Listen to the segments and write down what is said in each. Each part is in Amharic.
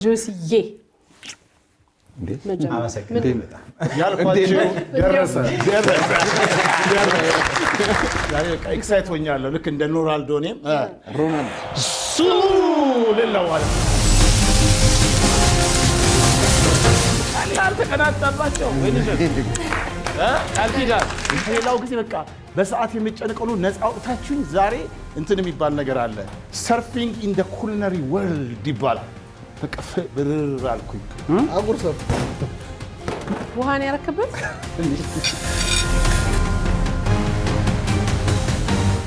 ጆሲዬ ኤክሳይት ሆኛለሁ ልክ እንደ ሮናልዶ እኔም ሱ ልለው ማለት አንተ ቀናጣባቸው አልቲጋር ሌላው ጊዜ በቃ በሰዓት የሚጨነቀው ነው ነፃ አውጥታችሁኝ ዛሬ እንትን የሚባል ነገር አለ ሰርፊንግ ኢን ዘ ኩሊነሪ ወርልድ ይባላል በቃ ብርር አልኩኝ አጉርሰው ውሃን ያረከበት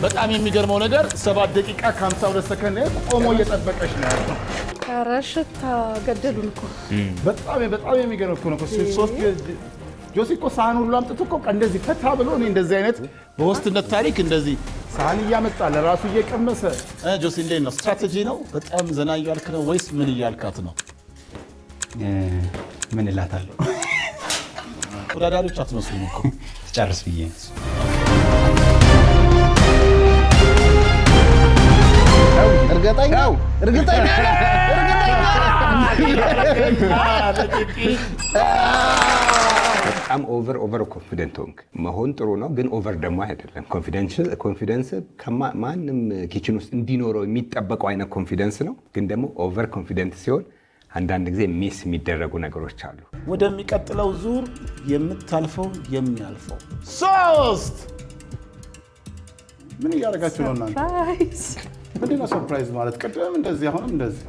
በጣም የሚገርመው ነገር 7 ደቂቃ ከ52 ሰከንድ ቆሞ እየጠበቀሽ ነው ያለው ረሽታ ገደሉን እኮ በጣም የሚገርም እኮ ነው ሶስት ጆሲ እኮ ሳህን ሁሉ አምጥቶ እኮ እንደዚህ ፈታ ብሎ እኔ እንደዚህ አይነት በሆስትነት ታሪክ እንደዚህ ሳህን እያመጣ ለራሱ እየቀመሰ ጆሲ እንዴት ነው ስትራቴጂ ነው በጣም ዘና እያልክ ነው ወይስ ምን እያልካት ነው ምን እላታለሁ ተወዳዳሪዎች አትመስሉም እኮ ጨርስ ብዬ እርግጠኛ በጣም ኦቨር ኮንፊደንት ሆንክ መሆን ጥሩ ነው ግን ኦቨር ደግሞ አይደለም ኮንፊደንስ ከማንም ኪችን ውስጥ እንዲኖረው የሚጠበቀው አይነት ኮንፊደንስ ነው ግን ደግሞ ኦቨር ኮንፊደንት ሲሆን አንዳንድ ጊዜ ሚስ የሚደረጉ ነገሮች አሉ ወደሚቀጥለው ዙር የምታልፈው የሚያልፈው 3 ምን እያደረጋችሁ ነው እናንተ ሰርፕራይዝ ምንድነው ሰርፕራይዝ ማለት ቅድም እንደዚህ አሁንም እንደዚህ